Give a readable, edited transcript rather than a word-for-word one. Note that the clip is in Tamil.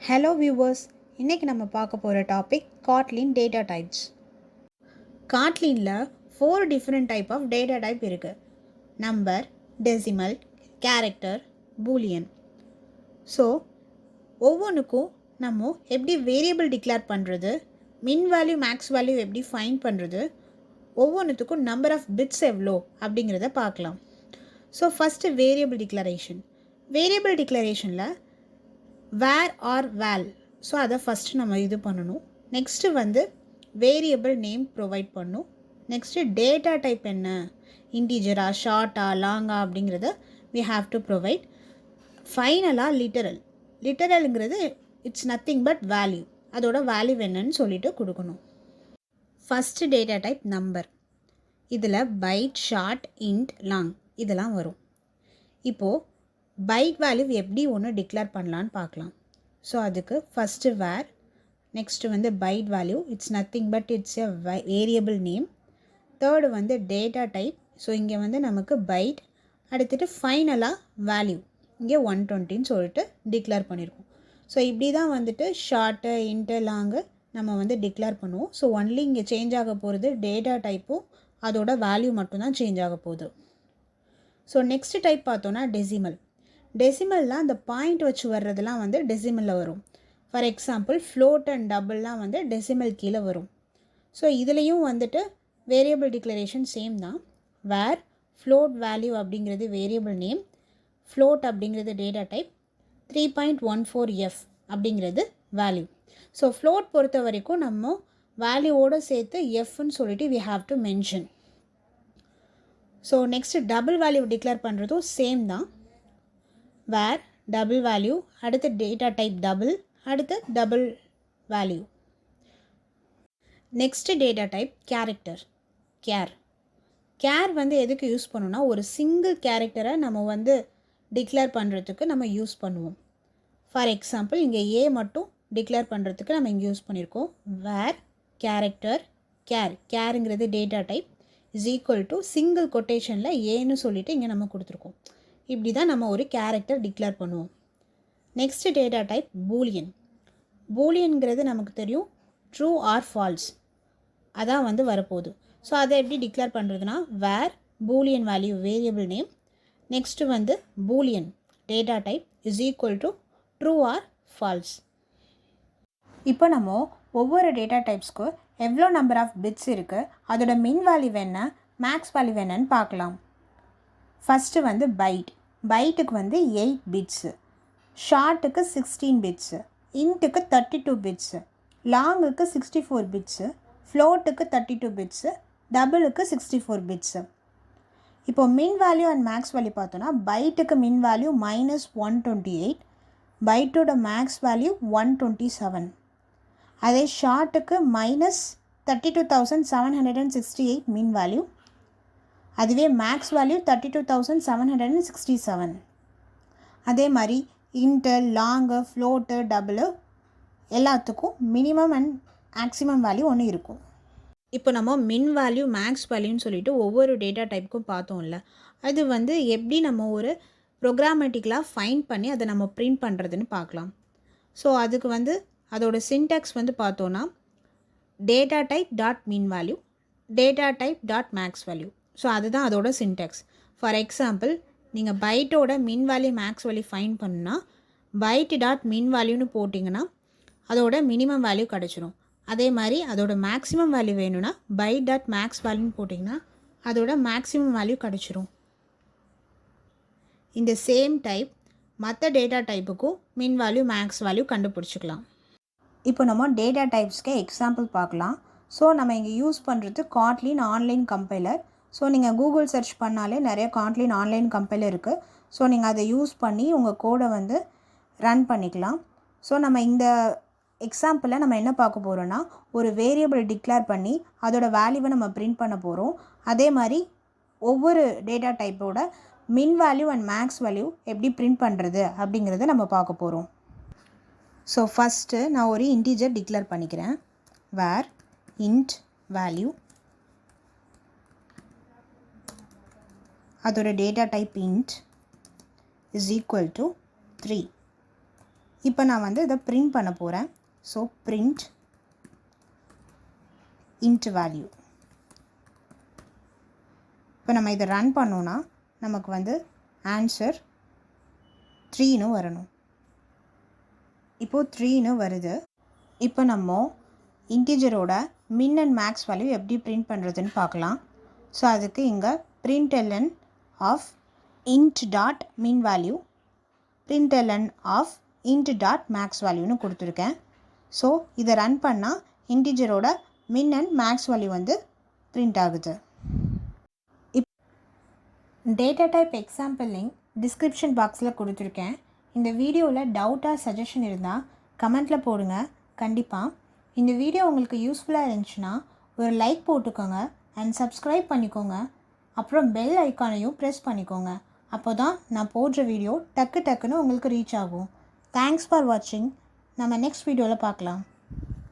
ஹலோ வியூவர்ஸ், இன்றைக்கி நம்ம பார்க்க போகிற டாபிக் காட்லின் டேட்டா டைப்ஸ். காட்லினில் 4 different type of data type இருக்குது. Number, decimal, character, Boolean. So ஒவ்வொன்றுக்கும் நம்ம எப்படி வேரியபிள் டிக்ளேர் பண்ணுறது, மின் வேல்யூ மேக்ஸ் வேல்யூ எப்படி ஃபைண்ட் பண்ணுறது, ஒவ்வொன்றுத்துக்கும் நம்பர் ஆஃப் பிட்ஸ் எவ்வளோ அப்படிங்கிறத பார்க்கலாம். So first variable declaration. Variable டிக்ளரேஷனில் வேர் ஆர் வேல், ஸோ அதை ஃபஸ்ட்டு நம்ம இது பண்ணணும். நெக்ஸ்ட்டு வந்து வேரியபிள் நேம் ப்ரொவைட் பண்ணணும். நெக்ஸ்ட்டு டேட்டா டைப் என்ன, இன்டீஜரா, ஷார்ட்டா, லாங்கா அப்படிங்கிறத வி ஹாவ் டு ப்ரொவைட். ஃபைனலாக லிட்டரலுங்கிறது இட்ஸ் நத்திங் பட் வேல்யூ, அதோட வேல்யூ என்னன்னு சொல்லிட்டு கொடுக்கணும். First data type number. இதில் பைட், ஷார்ட், இன்ட், லாங் இதெல்லாம் வரும். இப்போது பைட் வேல்யூ எப்படி ஒன்று டிக்ளேர் பண்ணலான்னு பார்க்கலாம். ஸோ அதுக்கு ஃபஸ்ட்டு வேர், நெக்ஸ்ட்டு வந்து byte value, it's nothing but it's a variable name. Third வந்து டேட்டா டைப், ஸோ இங்கே வந்து நமக்கு பைட், அடுத்துட்டு ஃபைனலாக வேல்யூ இங்கே 120ன்னு சொல்லிட்டு டிக்ளேர் பண்ணியிருக்கோம். ஸோ இப்படி தான் வந்துட்டு ஷார்ட்டு, இன்ட்டு, லாங்கு நம்ம வந்து டிக்ளேர் பண்ணுவோம். ஸோ ஒன்லி இங்கே சேஞ்ச் ஆக போகிறது டேட்டா டைப்பும் அதோட வேல்யூ மட்டும்தான் சேஞ்ச் ஆக போகுது. ஸோ நெக்ஸ்ட் டைப் பார்த்தோன்னா டெசிமல். டெசிமல்லாம் அந்த பாயிண்ட் வச்சு வர்றதுலாம் வந்து டெசிமலில் வரும். ஃபார் எக்ஸாம்பிள் ஃப்ளோட் அண்ட் டபுள்லாம் வந்து டெசிமல் கீழே வரும். ஸோ இதுலேயும் வந்துட்டு வேரியபிள் டிக்ளரேஷன் சேம் தான். வேர் ஃப்ளோட் வேல்யூ அப்படிங்கிறது வேரியபிள் நேம், ஃப்ளோட் அப்படிங்கிறது டேட்டா டைப், 3.14f அப்படிங்கிறது வேல்யூ. ஸோ ஃப்ளோட் பொறுத்த வரைக்கும் நம்ம வேல்யூவோடு சேர்த்து எஃப்னு சொல்லிட்டு we have to mention. So next double value declare பண்ணுறதும் சேம் தான். வேர் டபுள் வேல்யூ, அடுத்து டேட்டா டைப் டபுள், அடுத்து double value. Next data type character. Char வந்து எதுக்கு யூஸ் பண்ணணும்னா, ஒரு சிங்கிள் கேரக்டரை நம்ம வந்து டிக்ளேர் பண்ணுறதுக்கு நம்ம யூஸ் பண்ணுவோம். ஃபார் எக்ஸாம்பிள் இங்கே ஏ மட்டும் டிக்ளேர் பண்ணுறதுக்கு நம்ம இங்கே யூஸ் பண்ணியிருக்கோம். வேர் கேரக்டர் கேருங்கிறது data type is equal to single கொட்டேஷனில் ஏன்னு சொல்லிட்டு இங்கே நம்ம கொடுத்துருக்கோம். இப்படி தான் நம்ம ஒரு கேரக்டர் டிக்ளேர் பண்ணுவோம். Next data type Boolean. பூலியன்கிறது நமக்கு தெரியும் ட்ரூ ஆர் ஃபால்ஸ், அதான் வந்து வரப்போகுது. ஸோ அதை எப்படி டிக்ளேர் பண்ணுறதுனா, var Boolean value variable name, next வந்து Boolean data type is equal to true or false. இப்போ நம்ம ஒவ்வொரு டேட்டா டைப்ஸ்க்கு எவ்வளோ நம்பர் ஆஃப் பிட்ஸ் இருக்குது, அதோட மின் வேல்யூ என்ன, மேக்ஸ் வேல்யூ என்னன்னு பார்க்கலாம். ஃபஸ்ட்டு வந்து பைட்டுக்கு வந்து 8 பிட்ஸு, ஷார்ட்டுக்கு 16 பிட்ஸு, இன்ட்டுக்கு 32 பிட்ஸு, லாங்குக்கு 64 பிட்ஸு, ஃப்ளோட்டுக்கு 32 பிட்ஸு, டபுளுக்கு 64 பிட்ஸு. இப்போது min value and max value பார்த்தோன்னா, பைட்டுக்கு மின் வேல்யூ -128, பைட்டோட மேக்ஸ் வேல்யூ 127. அதே ஷார்ட்டுக்கு -32,768 மின் வேல்யூ, அதுவே மேக்ஸ் வேல்யூ 32,767. அதே மாதிரி இன்டர், லாங்கு, ஃப்ளோட்டு, டபுளு எல்லாத்துக்கும் மினிமம் அண்ட் மேக்ஸிமம் வேல்யூ ஒன்று இருக்கும். இப்போ நம்ம மின் வேல்யூ மேக்ஸ் வேல்யூன்னு சொல்லிட்டு ஒவ்வொரு டேட்டா டைப்புக்கும் பார்த்தோம்ல, அது வந்து எப்படி நம்ம ஒரு ப்ரோக்ராமேட்டிக்கலாக ஃபைண்ட் பண்ணி அதை நம்ம பிரிண்ட் பண்ணுறதுன்னு பார்க்கலாம். ஸோ அதுக்கு வந்து அதோட சின்டாக்ஸ் வந்து பார்த்தோன்னா, data type dot min value, data type dot maths value. So அதுதான் அதோட சின்டாக்ஸ். ஃபார் எக்ஸாம்பிள் நீங்கள் பைட்டோட மின் வேல்யூ மேக்ஸ் வேல்யூ ஃபைண்ட் பண்ணுன்னா, பைட் டாட் மின் வேல்யூன்னு போட்டிங்கன்னா அதோட மினிமம் வேல்யூ கிடச்சிரும். அதே மாதிரி அதோட மேக்ஸிமம் வேல்யூ வேணும்னா பைட் டாட் மேக்ஸ் வேல்யூன்னு போட்டிங்கன்னா அதோட மேக்ஸிமம் வேல்யூ கிடச்சிரும். இந்த சேம் டைப் மற்ற டேட்டா டைப்புக்கும் மின் வேல்யூ மேக்ஸ் வேல்யூ கண்டுபிடிச்சிக்கலாம். இப்போ நம்ம டேட்டா டைப்ஸ்க்கு எக்ஸாம்பிள் பார்க்கலாம். ஸோ நம்ம இங்கே யூஸ் பண்ணுறது காட்லின் ஆன்லைன் கம்பைலர். ஸோ நீங்கள் கூகுள் சர்ச் பண்ணாலே நிறைய காட்லின் ஆன்லைன் கம்பைலர் இருக்குது. ஸோ நீங்கள் அதை யூஸ் பண்ணி உங்கள் கோடை வந்து ரன் பண்ணிக்கலாம். ஸோ நம்ம இந்த எக்ஸாம்பிளில் நம்ம என்ன பார்க்க போகிறோன்னா, ஒரு வேரியபிள் டிக்ளேர் பண்ணி அதோட வேல்யூவை நம்ம பிரிண்ட் பண்ண போகிறோம். அதே மாதிரி ஒவ்வொரு டேட்டா டைப்போட மின் வேல்யூ அண்ட் மேக்ஸ் வேல்யூ எப்படி பிரிண்ட் பண்ணுறது அப்படிங்கிறத நம்ம பார்க்க போகிறோம். ஸோ ஃபஸ்ட்டு நான் ஒரு இன்டீஜர் டிக்ளேர் பண்ணிக்கிறேன். வேர் இன்ட் வேல்யூ, அதோட data type int is equal to 3. இப்போ நான் வந்து இதை பிரிண்ட் பண்ண போகிறேன். So print int value. இப்போ நம்ம இதை ரன் பண்ணோன்னா நமக்கு வந்து ஆன்சர் 3ன்னு வரணும். இப்போது 3ன்னு வருது. இப்போ நம்ம இன்டிஜரோட மின் அண்ட் மேக்ஸ் வேல்யூ எப்படி பிரிண்ட் பண்ணுறதுன்னு பார்க்கலாம். ஸோ அதுக்கு இங்கே println of int dot min value println of int dot max வேல்யூன்னு கொடுத்துருக்கேன். ஸோ இதை ரன் பண்ணால் இன்டிஜரோட மின் அண்ட் மேக்ஸ் வேல்யூ வந்து பிரிண்ட் ஆகுது. Data type example link description பாக்ஸில் கொடுத்துருக்கேன். இந்த வீடியோவில் டவுட்டாக சஜஷன் இருந்தால் கமெண்ட்டில் போடுங்க. கண்டிப்பாக இந்த வீடியோ உங்களுக்கு யூஸ்ஃபுல்லாக இருந்துச்சுன்னா ஒரு லைக் போட்டுக்கோங்க அண்ட் சப்ஸ்கிரைப் பண்ணிக்கோங்க. அப்புறம் பெல் ஐக்கானையும் ப்ரெஸ் பண்ணிக்கோங்க. அப்போ தான் நான் போடுற வீடியோ டக்குன்னு உங்களுக்கு ரீச் ஆகும். தேங்க்ஸ் ஃபார் வாட்சிங். நம்ம நெக்ஸ்ட் வீடியோவில் பார்க்கலாம்.